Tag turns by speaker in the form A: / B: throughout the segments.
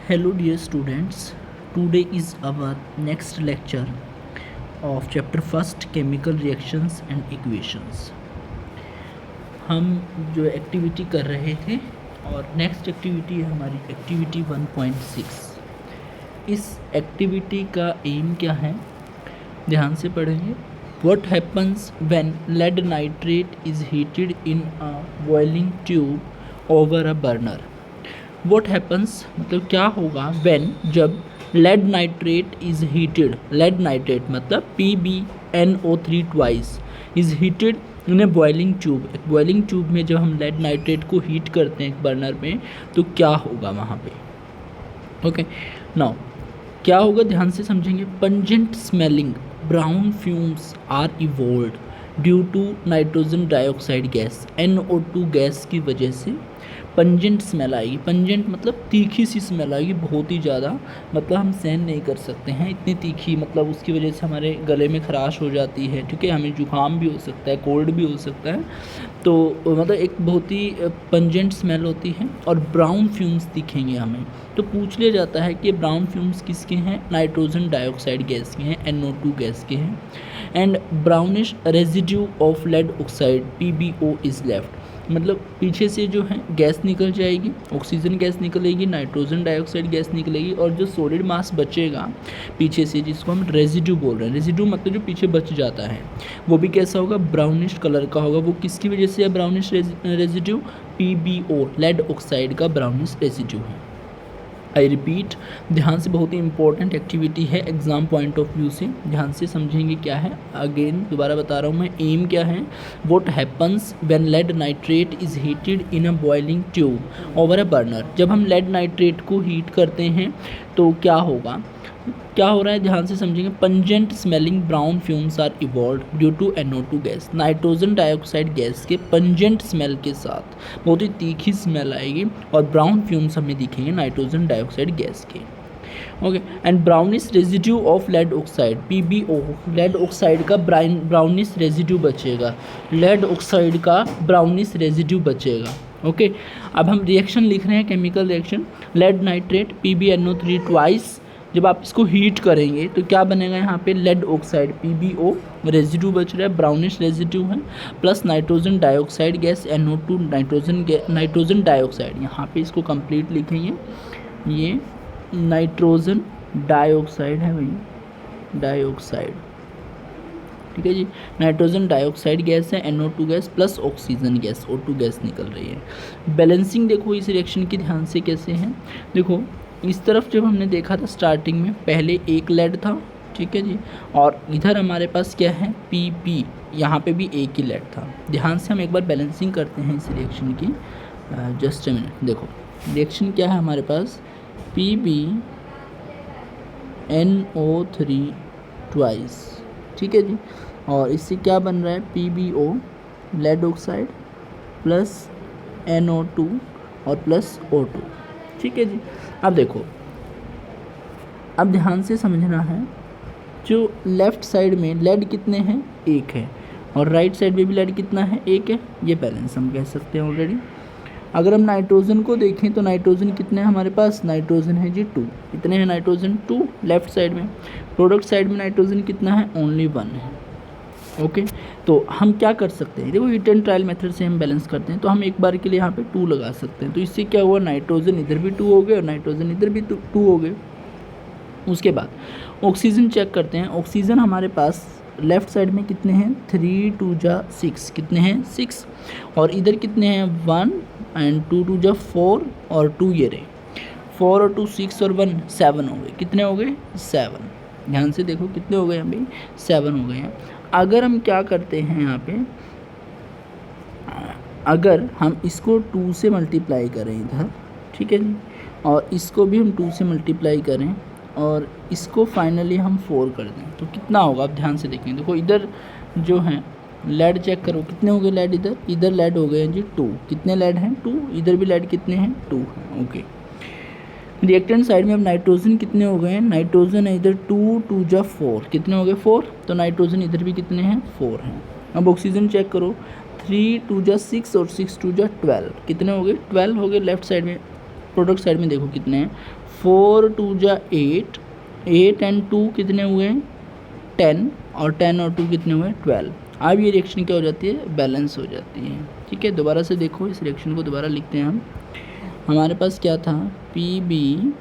A: Hello dear students, today is our next lecture of chapter first chemical reactions and equations. हम जो activity कर रहे थे और नेक्स्ट एक्टिविटी है हमारी एक्टिविटी 1.6. इस एक्टिविटी का एम क्या है, ध्यान से पढ़ेंगे. What happens when lead nitrate is heated in a boiling tube over a burner? What happens मतलब क्या होगा when जब lead nitrate is heated, lead nitrate मतलब PbNO3 twice is heated in a boiling tube. एक boiling tube में जब हम lead nitrate को हीट करते हैं एक बर्नर में तो क्या होगा वहाँ पे. ओके नाउ क्या होगा ध्यान से समझेंगे. Pungent smelling brown fumes are evolved due to nitrogen dioxide gas NO2 gas की वजह से पंजेंट स्मेल आएगी. पंजेंट मतलब तीखी सी स्मेल आएगी, बहुत ही ज़्यादा, मतलब हम सहन नहीं कर सकते हैं इतनी तीखी, मतलब उसकी वजह से हमारे गले में खराश हो जाती है. ठीक है, हमें जुकाम भी हो सकता है, कोल्ड भी हो सकता है. तो मतलब एक बहुत ही पंजेंट स्मेल होती है और ब्राउन फ्यूम्स दिखेंगे हमें. तो पूछ लिया जाता है कि ब्राउन फ्यूम्स किसके हैं, नाइट्रोजन डाइऑक्साइड गैस के हैं, NO2 गैस के हैं. And brownish residue of lead oxide PbO is left, मतलब पीछे से जो है गैस निकल जाएगी, ऑक्सीजन गैस निकलेगी, नाइट्रोजन डाइऑक्साइड गैस निकलेगी और जो सॉलिड मास बचेगा पीछे से जिसको हम रेजिड्यू बोल रहे हैं. रेजिड्यू मतलब जो पीछे बच जाता है वो भी कैसा होगा, ब्राउनिश कलर का होगा. वो किसकी वजह से है brownish residue, PbO lead oxide का ब्राउनिश रेजिड्यू है. आई रिपीट, ध्यान से, बहुत ही इंपॉर्टेंट एक्टिविटी है एग्जाम पॉइंट ऑफ व्यू से, ध्यान से समझेंगे क्या है. अगेन दोबारा बता रहा हूँ मैं, एम क्या है. What happens when lead nitrate is heated in a boiling tube over a burner. जब हम लेड नाइट्रेट को हीट करते हैं तो क्या होगा, क्या हो रहा है ध्यान से समझेंगे. Pungent smelling brown fumes are evolved due to NO2 gas. Nitrogen dioxide gas के पंजेंट स्मेल के साथ बहुत ही तीखी स्मेल आएगी और ब्राउन फ्यूम्स हमें दिखेंगे नाइट्रोजन डाइऑक्साइड गैस के. Okay, and brownish residue of lead oxide PbO, lead oxide का ब्राउनिश रेजिड्यू बचेगा, लेड ऑक्साइड का ब्राउनिश रेजिड्यू बचेगा. ओके, अब हम रिएक्शन लिख रहे हैं, chemical reaction. Lead nitrate PbNO3 twice, जब आप इसको हीट करेंगे तो क्या बनेगा, यहाँ पे लेड ऑक्साइड PbO रेजिड्यू बच रहा है, ब्राउनिश रेजिड्यू है, plus nitrogen dioxide gas NO2 nitrogen dioxide. यहाँ पे इसको कंप्लीट लिखेंगे, ये नाइट्रोजन डाइऑक्साइड है भाई, डाइऑक्साइड. ठीक है जी, नाइट्रोजन डाइऑक्साइड गैस है, NO2 gas plus oxygen gas O2 gas निकल रही है. बैलेंसिंग देखो इस रिएक्शन की ध्यान से कैसे है. देखो इस तरफ जब हमने देखा था स्टार्टिंग में, पहले एक लेड था, ठीक है जी, और इधर हमारे पास क्या है PP, यहाँ पे भी एक ही लेड था. ध्यान से हम एक बार बैलेंसिंग करते हैं इस रिएक्शन की. जस्ट अ मिनट, देखो रिएक्शन क्या है हमारे पास, PbNO3 ट्वाइस, ठीक है जी, और इससे क्या बन रहा है PbO lead oxide plus NO2 और प्लस O2. ठीक है जी. अब देखो, अब ध्यान से समझना है, जो लेफ़्ट साइड में लेड कितने हैं, एक है, और राइट साइड में भी लेड कितना है, एक है. ये बैलेंस हम कह सकते हैं ऑलरेडी. अगर हम नाइट्रोजन को देखें तो नाइट्रोजन कितने हैं हमारे पास, नाइट्रोजन है जी 2. कितने हैं नाइट्रोजन, 2 लेफ़्ट साइड में. प्रोडक्ट साइड में नाइट्रोजन कितना है, ओनली 1 है. ओके, तो हम क्या कर सकते हैं, देखो हीट एंड ट्रायल मेथड से हम बैलेंस करते हैं, तो हम एक बार के लिए यहाँ पे 2 लगा सकते हैं. तो इससे क्या हुआ, नाइट्रोजन इधर भी 2 हो गए और नाइट्रोजन इधर भी 2 हो गए. उसके बाद ऑक्सीजन चेक करते हैं. ऑक्सीजन हमारे पास लेफ़्ट साइड में कितने हैं, 3 2 जा 6, कितने हैं 6, और इधर कितने हैं 1 एंड 2 2 जा 4 और 2 ये रहे, 4 और 2 6 और 1 7 हो गए. कितने हो गए, 7. ध्यान से देखो कितने हो गए अभी, 7 हो गए हैं. अगर हम क्या करते हैं यहाँ पे, अगर हम इसको 2 से मल्टीप्लाई करें इधर, ठीक है जी, और इसको भी हम 2 से मल्टीप्लाई करें और इसको फाइनली हम 4 कर दें तो कितना होगा, आप ध्यान से देखें. देखो इधर जो है लेड चेक करो, कितने हो गए लेड, इधर लेड हो गए हैं जी 2. कितने लेड हैं, 2. इधर भी लेड कितने हैं, 2 हैं. ओके, रिएक्टेंट साइड में अब नाइट्रोजन कितने हो गए हैं, नाइट्रोजन है इधर 2 2 जा 4, कितने हो गए 4, तो नाइट्रोजन इधर भी कितने हैं, 4 हैं. अब ऑक्सीजन चेक करो, 3 2 जा 6 और 6 2 जा 12, कितने हो गए, 12 हो गए. लेफ्ट साइड में प्रोडक्ट साइड में देखो कितने हैं, 4 2 जा 8, 8 एंड 2 कितने हुए 10, और 10 और 2 कितने हुए 12। अब ये रिएक्शन क्या हो जाती है, बैलेंस हो जाती है। ठीक है, दोबारा से देखो, इस रिएक्शन को दोबारा लिखते हैं हम। हमारे पास क्या था, PbNO3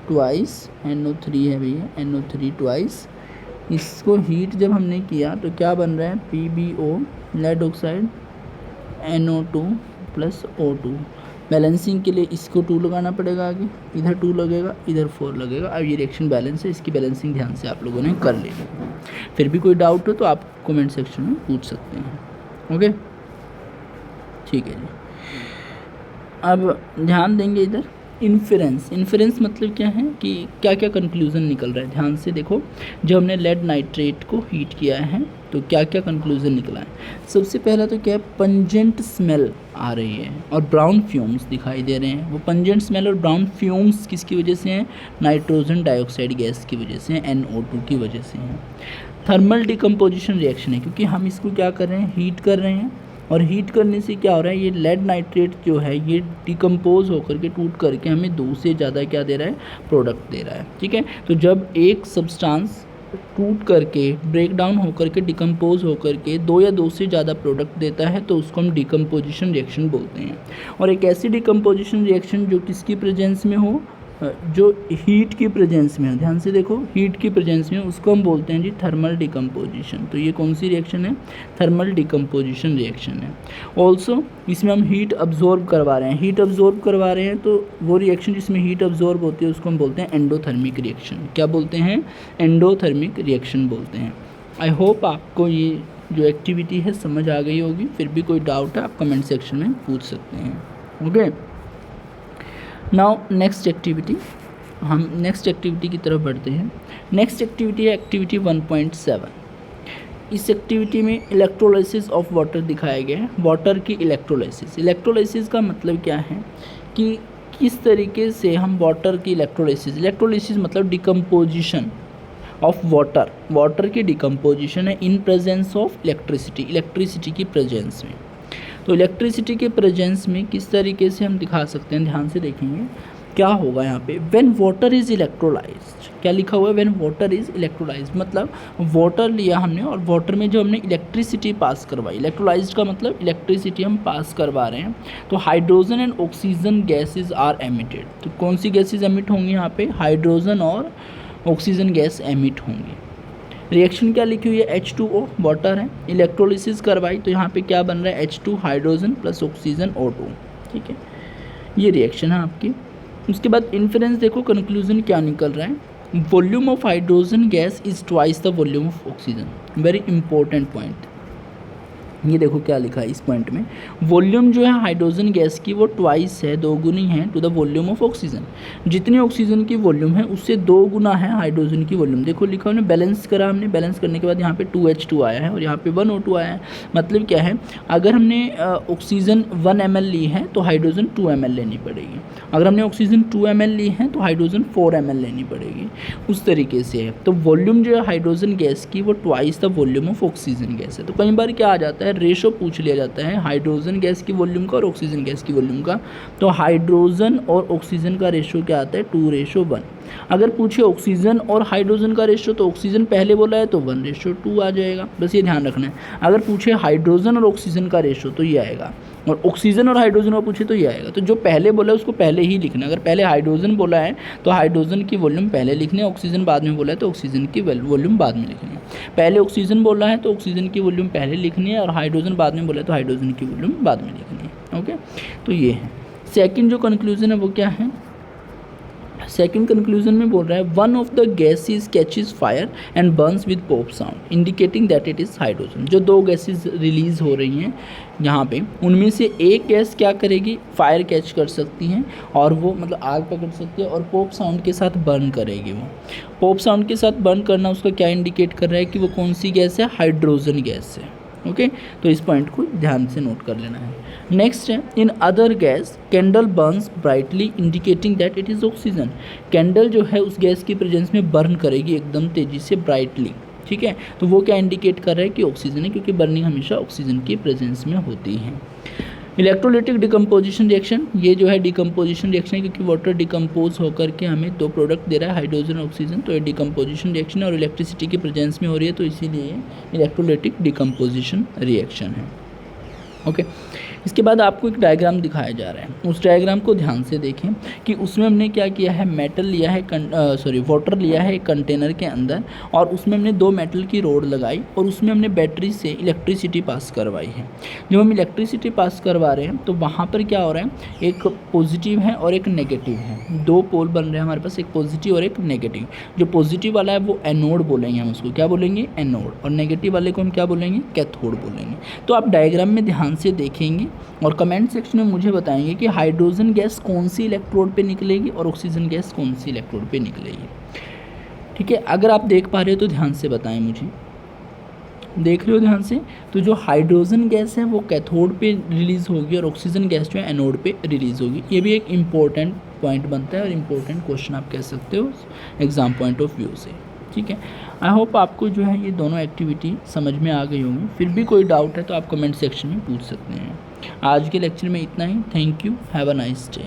A: ट्वाइस, NO3 है भैया, NO3 ट्वाइस। इसको हीट जब हमने किया तो क्या बन रहा है, PbO lead oxide NO2 plus O2। Balancing के लिए इसको 2 लगाना पड़ेगा, आगे इधर 2 लगेगा, इधर 4 लगेगा। अब ये रिएक्शन बैलेंस है, इसकी बैलेंसिंग ध्यान से आप लोगों ने कर लेनी। फिर भी कोई डाउट हो तो आप कमेंट सेक्शन में पूछ सकते हैं। ओके, ठीक है जी। अब ध्यान देंगे इधर, इन्फेरेंस मतलब क्या है कि क्या क्या कंक्लूज़न निकल रहा है। ध्यान से देखो, जब हमने लेड नाइट्रेट को हीट किया है तो क्या क्या कंक्लूज़न निकला है। सबसे पहला तो क्या है, पंजेंट स्मेल आ रही है और ब्राउन फ्यूम्स दिखाई दे रहे हैं। वो पंजेंट स्मेल और ब्राउन फ्यूम्स किसकी वजह से हैं, नाइट्रोजन डाइऑक्साइड गैस की वजह से, NO2 की वजह से हैं। थर्मल डिकम्पोजिशन रिएक्शन है, क्योंकि हम इसको क्या कर रहे हैं, हीट कर रहे हैं, और हीट करने से क्या हो रहा है, ये लेड नाइट्रेट जो है ये डिकम्पोज होकर के, टूट करके हमें 2 से ज़्यादा क्या दे रहा है, प्रोडक्ट दे रहा है। ठीक है, तो जब एक सब्सटेंस टूट करके, ब्रेक डाउन होकर के, डिकम्पोज होकर के 2 या 2 से ज़्यादा प्रोडक्ट देता है तो उसको हम डिकम्पोजिशन रिएक्शन बोलते हैं। और एक ऐसी डिकम्पोजिशन रिएक्शन जो किसकी प्रेजेंस में हो, जो हीट की प्रेजेंस में हो, ध्यान से देखो, हीट की प्रेजेंस में, उसको हम बोलते हैं जी थर्मल डिकम्पोजिशन। तो ये कौन सी रिएक्शन है, थर्मल डिकम्पोजिशन रिएक्शन है। ऑल्सो इसमें हम हीट अब्जॉर्ब करवा रहे हैं, हीट अब्जॉर्ब करवा रहे हैं, तो वो रिएक्शन जिसमें हीट अब्जॉर्ब होती है उसको हम बोलते हैं एंडोथर्मिक रिएक्शन। क्या बोलते हैं, एंडोथर्मिक रिएक्शन बोलते हैं। आई होप आपको ये जो एक्टिविटी है समझ आ गई होगी। फिर भी कोई डाउट है आप कमेंट सेक्शन में पूछ सकते हैं। ओके, नाउ नेक्स्ट एक्टिविटी, हम नेक्स्ट एक्टिविटी की तरफ बढ़ते हैं। नेक्स्ट एक्टिविटी है एक्टिविटी 1.7। इस एक्टिविटी में इलेक्ट्रोलाइसिस ऑफ वाटर दिखाया गया है। वाटर की इलेक्ट्रोलाइसिस, इलेक्ट्रोलाइसिस का मतलब क्या है कि किस तरीके से हम वाटर की इलेक्ट्रोलाइसिस मतलब डिकम्पोजिशन ऑफ वाटर, वाटर की डिकम्पोजिशन है in presence of electricity, electricity की प्रेजेंस में। तो इलेक्ट्रिसिटी के प्रेजेंस में किस तरीके से हम दिखा सकते हैं, ध्यान से देखेंगे क्या होगा यहाँ पे। व्हेन वाटर इज़ इलेक्ट्रोलाइज्ड, क्या लिखा हुआ है, व्हेन वाटर इज़ इलेक्ट्रोलाइज्ड, मतलब वाटर लिया हमने और वाटर में जो हमने इलेक्ट्रिसिटी पास करवाई, इलेक्ट्रोलाइज्ड का मतलब इलेक्ट्रिसिटी हम पास करवा रहे हैं, तो hydrogen and oxygen gases are emitted. तो कौन सी गैसेज एमिट होंगी यहाँ पे, हाइड्रोजन और ऑक्सीजन गैस एमिट होंगी। रिएक्शन क्या लिखी हुई है, H2O वाटर है, इलेक्ट्रोलिसिस करवाई तो यहाँ पे क्या बन रहा है, H2 hydrogen plus oxygen O2। ठीक है, ये रिएक्शन है आपकी। उसके बाद इन्फरेंस देखो, कंक्लूजन क्या निकल रहा है, volume of hydrogen gas is twice the volume of oxygen. Very important point, ये देखो क्या लिखा है इस पॉइंट में, वॉल्यूम जो है हाइड्रोजन गैस की वो ट्वाइस है, 2 गुनी है to the volume of oxygen. जितनी ऑक्सीजन की वॉल्यूम है उससे 2 गुना है हाइड्रोजन की वॉल्यूम। देखो लिखा हमने, बैलेंस करा हमने, बैलेंस करने के बाद यहाँ पे 2H2 आया है और यहाँ पे 1O2 आया है। मतलब क्या है, अगर हमने ऑक्सीजन 1 ml ली है तो हाइड्रोजन 2 ml लेनी पड़ेगी, अगर हमने ऑक्सीजन 2 ml ली है तो हाइड्रोजन 4 ml लेनी पड़ेगी, उस तरीके से है। तो वॉल्यूम जो है हाइड्रोजन गैस की वो twice the volume of oxygen gas है। तो कई बार क्या आ जाता है, रेशो पूछ लिया जाता है हाइड्रोजन गैस की वॉल्यूम का और ऑक्सीजन गैस की वॉल्यूम का, तो हाइड्रोजन और ऑक्सीजन का रेशो क्या आता है, 2:1। अगर पूछे ऑक्सीजन और हाइड्रोजन का रेशो तो ऑक्सीजन पहले बोला है तो 1:2 आ जाएगा, बस ये ध्यान रखना है। अगर पूछे हाइड्रोजन और ऑक्सीजन का रेशो तो ये आएगा, और ऑक्सीजन और हाइड्रोजन का पूछे तो ये आएगा। तो जो पहले बोला है उसको पहले ही लिखना, अगर पहले हाइड्रोजन बोला है तो हाइड्रोजन की वॉल्यूम पहले लिखनी है, ऑक्सीजन बाद में बोला है तो ऑक्सीजन की वॉल्यूम बाद में लिखनी है। पहले ऑक्सीजन बोला है तो ऑक्सीजन की वॉल्यूम पहले लिखनी है, और हाइड्रोजन बाद में बोला है तो हाइड्रोजन की वॉल्यूम बाद में लिखनी है। ओके, तो ये है सेकंड जो कंक्लूजन है वो क्या है, सेकंड कंक्लूजन में बोल रहा है one of the gases catches fire and Burns with pop sound indicating that it is hydrogen. जो 2 गैसेस रिलीज हो रही हैं यहाँ पे, उनमें से एक गैस क्या करेगी, फायर कैच कर सकती हैं और वो मतलब आग पकड़ सकती है, और पॉप साउंड के साथ बर्न करेगी। वो पॉप साउंड के साथ बर्न करना उसका क्या इंडिकेट कर रहा है कि वो कौन सी गैस है, हाइड्रोजन गैस है। ओके, तो इस पॉइंट को ध्यान से नोट कर लेना है। नेक्स्ट है, in other gas candle Burns brightly indicating that it is oxygen. Candle जो है उस गैस की प्रेजेंस में बर्न करेगी एकदम तेज़ी से, ब्राइटली। ठीक है, तो वो क्या इंडिकेट कर रहा है कि ऑक्सीजन है, क्योंकि बर्निंग हमेशा ऑक्सीजन की प्रेजेंस में होती है। इलेक्ट्रोलाइटिक डिकम्पोजिशन रिएक्शन, ये जो है डिकम्पोजिशन रिएक्शन है क्योंकि वाटर डिकम्पोज होकर के हमें दो प्रोडक्ट दे रहा है, हाइड्रोजन और ऑक्सीजन, तो ये डिकम्पोजिशन रिएक्शन है और इलेक्ट्रिसिटी के प्रेजेंस में हो रही है, तो इसीलिए ये इलेक्ट्रोलाइटिक डिकम्पोजिशन रिएक्शन है। ओके, इसके बाद आपको एक डायग्राम दिखाया जा रहा है, उस डायग्राम को ध्यान से देखें कि उसमें हमने क्या किया है, मेटल लिया है, वाटर लिया है एक कंटेनर के अंदर और उसमें हमने दो मेटल की रोड लगाई और उसमें हमने बैटरी से इलेक्ट्रिसिटी पास करवाई है। जब हम इलेक्ट्रिसिटी पास करवा रहे हैं तो वहाँ पर क्या हो रहा है, एक पॉजिटिव है और एक नेगेटिव है, दो पोल बन रहे हैं हमारे पास, एक पॉजिटिव और एक नेगेटिव। जो पॉजिटिव वाला है वो एनोड बोलेंगे, हम उसको क्या बोलेंगे, एनोड, और नेगेटिव वाले को हम क्या बोलेंगे, कैथोड बोलेंगे। तो आप डायग्राम में ध्यान से देखेंगे और कमेंट सेक्शन में मुझे बताएंगे कि हाइड्रोजन गैस कौन सी इलेक्ट्रोड पे निकलेगी और ऑक्सीजन गैस कौन सी इलेक्ट्रोड पे निकलेगी। ठीक है, अगर आप देख पा रहे हो तो ध्यान से बताएं मुझे, देख रहे हो ध्यान से, तो जो हाइड्रोजन गैस है वो कैथोड पे रिलीज़ होगी और ऑक्सीजन गैस जो है एनोड पे रिलीज़ होगी। ये भी एक इम्पोर्टेंट पॉइंट बनता है और इम्पोर्टेंट क्वेश्चन आप कह सकते हो एग्ज़ाम पॉइंट ऑफ व्यू से। ठीक है, आई होप आपको जो है ये दोनों एक्टिविटी समझ में आ गई होंगी। फिर भी कोई डाउट है तो आप कमेंट सेक्शन में पूछ सकते हैं। आज के लेक्चर में इतना ही। Thank you, have a nice day.